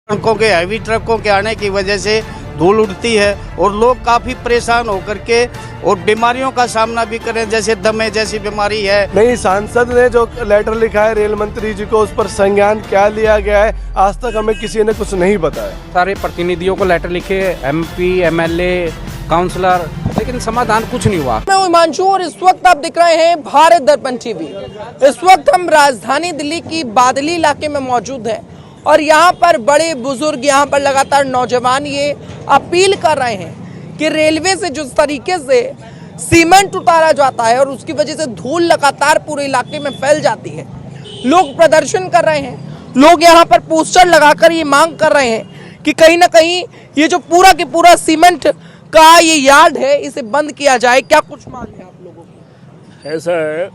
ट्रकों के हैवी ट्रकों के आने की वजह से धूल उड़ती है और लोग काफ़ी परेशान होकर के और बीमारियों का सामना भी करें, जैसे दमे जैसी बीमारी है। नहीं, सांसद ने जो लेटर लिखा है रेल मंत्री जी को, उस पर संज्ञान क्या लिया गया है आज तक हमें किसी ने कुछ नहीं बताया। सारे प्रतिनिधियों को लेटर लिखे, MP, MLA, काउंसलर, लेकिन समाधान कुछ नहीं हुआ। मैं हिमांशु और इस वक्त आप देख रहे हैं भारत दर्पण टीवी। इस वक्त हम राजधानी दिल्ली की बादली इलाके में मौजूद हैं और यहाँ पर बड़े बुजुर्ग, यहाँ पर लगातार नौजवान ये अपील कर रहे हैं कि रेलवे से जिस तरीके से सीमेंट उतारा जाता है और उसकी वजह से धूल लगातार पूरे इलाके में फैल जाती है, लोग प्रदर्शन कर रहे हैं। लोग यहाँ पर पोस्टर लगाकर ये मांग कर रहे हैं कि कहीं ना कहीं ये जो पूरा के पूरा सीमेंट का ये यार्ड है इसे बंद किया जाए। क्या कुछ मांग है आप लोगों की? ऐसा है,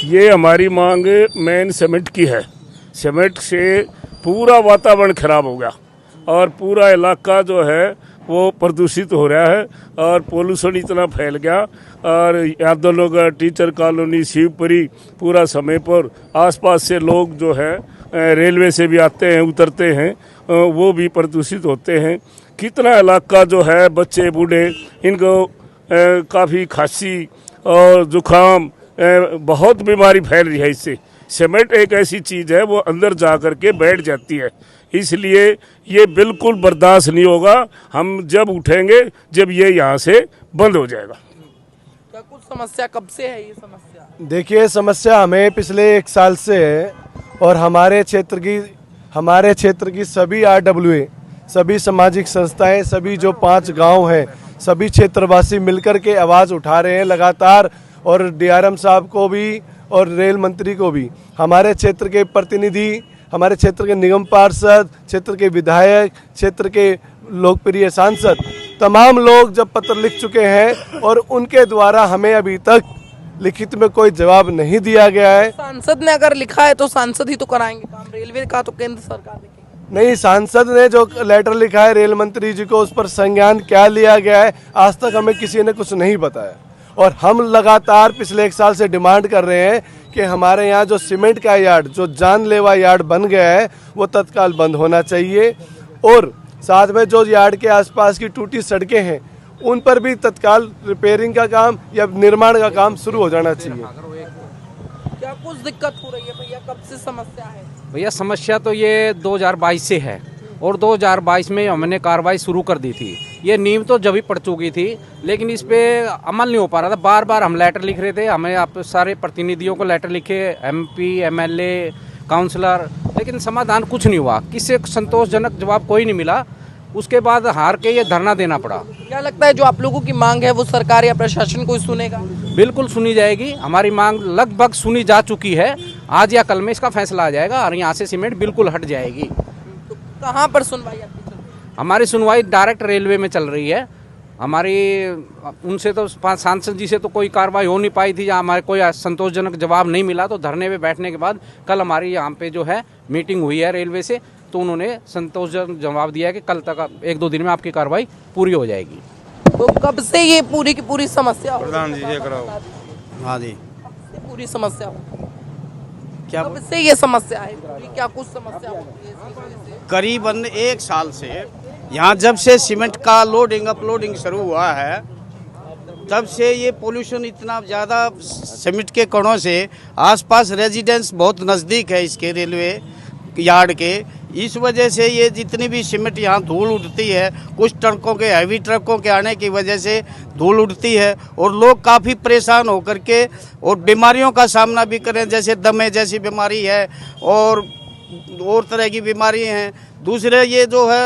ये हमारी मांग मेन सीमेंट की है। सीमेंट से पूरा वातावरण खराब हो गया और पूरा इलाका जो है वो प्रदूषित हो रहा है और पोल्यूशन इतना फैल गया। और यहाँ दोनों का टीचर कॉलोनी, शिवपुरी, पूरा समय पर आसपास से लोग जो है रेलवे से भी आते हैं, उतरते हैं, वो भी प्रदूषित होते हैं। कितना इलाका जो है, बच्चे बूढ़े, इनको काफ़ी खांसी और जुकाम, बहुत बीमारी फैल रही है इससे। सीमेंट एक ऐसी चीज़ है वो अंदर जा कर के बैठ जाती है, इसलिए ये बिल्कुल बर्दाश्त नहीं होगा। हम जब उठेंगे जब ये यहाँ से बंद हो जाएगा। क्या कुछ समस्या कब से है ये समस्या? देखिए, समस्या हमें पिछले 1 साल से है और हमारे क्षेत्र की सभी RWA, सभी सामाजिक संस्थाएं, सभी जो 5 गांव हैं, सभी क्षेत्रवासी मिलकर के आवाज़ उठा रहे हैं लगातार। और DRM साहब को भी और रेल मंत्री को भी, हमारे क्षेत्र के प्रतिनिधि, हमारे क्षेत्र के निगम पार्षद, क्षेत्र के विधायक, क्षेत्र के लोकप्रिय सांसद, तमाम लोग जब पत्र लिख चुके हैं और उनके द्वारा हमें अभी तक लिखित में कोई जवाब नहीं दिया गया है। सांसद ने अगर लिखा है तो सांसद ही तो कराएंगे काम, रेलवे का तो केंद्र सरकार लिखेगी। नहीं, सांसद ने जो लेटर लिखा है रेल मंत्री जी को, उस पर संज्ञान क्या लिया गया है आज तक हमें किसी ने कुछ नहीं बताया। और हम लगातार पिछले 1 साल से डिमांड कर रहे हैं कि हमारे यहाँ जो सीमेंट का यार्ड, जो जानलेवा यार्ड बन गया है, वो तत्काल बंद होना चाहिए। और साथ में जो यार्ड के आसपास की टूटी सड़कें हैं उन पर भी तत्काल रिपेयरिंग का काम या निर्माण का काम शुरू हो जाना चाहिए। क्या कुछ दिक्कत हो रही है भैया? कब से समस्या है? भैया समस्या तो ये 2022 से है और 2022 में हमने कार्रवाई शुरू कर दी थी। ये नींव तो जब ही पड़ चुकी थी, लेकिन इस पे अमल नहीं हो पा रहा था। बार बार हम लेटर लिख रहे थे, हमें आप सारे प्रतिनिधियों को लेटर लिखे, MP, MLA, काउंसलर, लेकिन समाधान कुछ नहीं हुआ। किसी संतोषजनक जवाब कोई नहीं मिला। उसके बाद हार के ये धरना देना पड़ा। क्या लगता है जो आप लोगों की मांग है वो सरकार या प्रशासन कोई सुनेगा? बिल्कुल सुनी जाएगी। हमारी मांग लगभग सुनी जा चुकी है। आज या कल में इसका फैसला आ जाएगा और यहाँ से सीमेंट बिल्कुल हट जाएगी। तो कहाँ पर सुनवाई आपकी चल रही है? हमारी सुनवाई डायरेक्ट रेलवे में चल रही है। हमारी उनसे तो सांसद जी से तो कोई कार्रवाई हो नहीं पाई थी, जहाँ हमारे कोई संतोषजनक जवाब नहीं मिला। तो धरने पे बैठने के बाद कल हमारी यहाँ पे जो है मीटिंग हुई है रेलवे से, तो उन्होंने संतोषजनक जवाब दिया है कि कल तक 1-2 दिन में आपकी कार्रवाई पूरी हो जाएगी। तो कब से ये पूरी की पूरी समस्या हो? प्रधान जी ये कराओ। हाँ जी, पूरी समस्या हो? क्या कब से ये समस्या है पूरी? क्या कुछ समस्या होती है इसकी वजह से? करीबन 1 साल से यहाँ जब से सीमेंट का लोडिंग अपलोडिंग शुरू हुआ है, तब से ये पोल्यूशन इतना ज़्यादा सीमेंट के कणों से, आसपास रेजिडेंस बहुत नज़दीक है इसके रेलवे यार्ड के, इस वजह से ये जितनी भी सीमेंट यहाँ धूल उड़ती है, कुछ ट्रकों के हैवी ट्रकों के आने की वजह से धूल उड़ती है और लोग काफ़ी परेशान होकर के और बीमारियों का सामना भी करें, जैसे दमे जैसी बीमारी है और तरह की बीमारी हैं। दूसरे ये जो है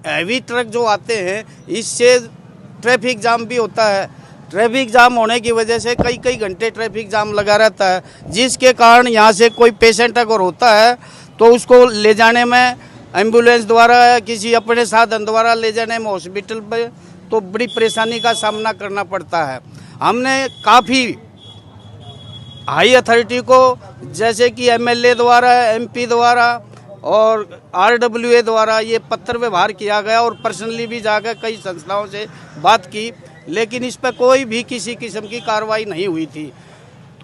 हैवी ट्रक जो आते हैं, इससे ट्रैफिक जाम भी होता है। ट्रैफिक जाम होने की वजह से कई घंटे ट्रैफिक जाम लगा रहता है, जिसके कारण यहाँ से कोई पेशेंट अगर होता है तो उसको ले जाने में एम्बुलेंस द्वारा या किसी अपने साधन द्वारा ले जाने में हॉस्पिटल पे तो बड़ी परेशानी का सामना करना पड़ता है। हमने काफ़ी हाई अथॉरिटी को, जैसे कि MLA द्वारा, MP द्वारा और RWA द्वारा ये पत्र व्यवहार किया गया और पर्सनली भी जाकर कई संस्थाओं से बात की, लेकिन इस पर कोई भी किसी किस्म की कार्रवाई नहीं हुई थी।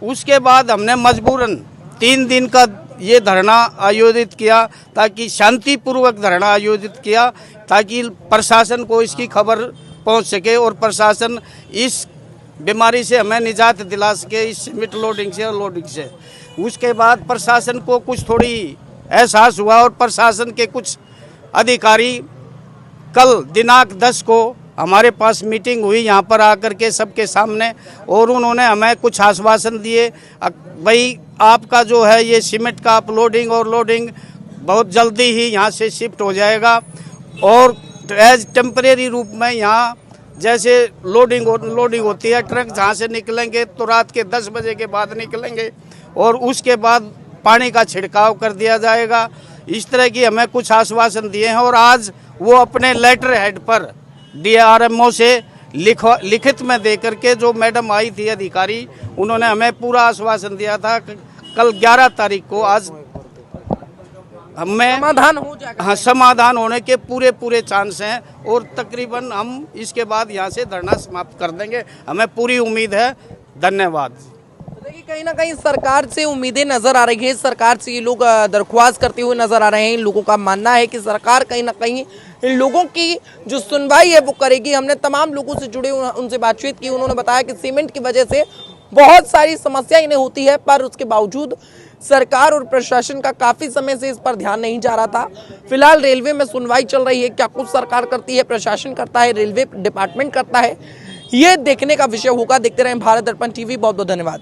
उसके बाद हमने मजबूरन 3 दिन का ये धरना आयोजित किया, ताकि शांतिपूर्वक धरना आयोजित किया, ताकि प्रशासन को इसकी खबर पहुंच सके और प्रशासन इस बीमारी से हमें निजात दिला सके, इस सीमेंट लोडिंग से और लोडिंग से। उसके बाद प्रशासन को कुछ थोड़ी एहसास हुआ और प्रशासन के कुछ अधिकारी कल दिनांक 10 को हमारे पास मीटिंग हुई यहाँ पर आकर के सबके सामने, और उन्होंने हमें कुछ आश्वासन दिए। भाई आपका जो है ये सीमेंट का अपलोडिंग और लोडिंग बहुत जल्दी ही यहाँ से शिफ्ट हो जाएगा, और एज टेम्परेरी रूप में यहाँ जैसे लोडिंग होती है, ट्रक जहाँ से निकलेंगे तो रात के 10 बजे के बाद निकलेंगे, और उसके बाद पानी का छिड़काव कर दिया जाएगा। इस तरह की हमें कुछ आश्वासन दिए हैं, और आज वो अपने लेटर हेड पर DRMO से लिखित में दे करके, जो मैडम आई थी अधिकारी, उन्होंने हमें पूरा आश्वासन दिया था कल 11 तारीख को आज हमें समाधान हो जाएगा। हाँ, समाधान होने के पूरे चांस हैं, और तकरीबन हम इसके बाद यहाँ से धरना समाप्त कर देंगे, हमें पूरी उम्मीद है। धन्यवाद। देखिए, कहीं ना कहीं सरकार से उम्मीदें नजर आ रही है, सरकार से ये लोग दरख्वास्त करते हुए नजर आ रहे हैं। इन लोगों का मानना है कि सरकार कहीं ना कहीं इन लोगों की जो सुनवाई है वो करेगी। हमने तमाम लोगों से जुड़े उनसे बातचीत की, उन्होंने बताया कि सीमेंट की वजह से बहुत सारी समस्याएं इन्हें होती है, पर उसके बावजूद सरकार और प्रशासन का काफी समय से इस पर ध्यान नहीं जा रहा था। फिलहाल रेलवे में सुनवाई चल रही है, क्या कुछ सरकार करती है, प्रशासन करता है, रेलवे डिपार्टमेंट करता है, ये देखने का विषय होगा। देखते रहें भारत दर्पण टीवी। बहुत बहुत धन्यवाद।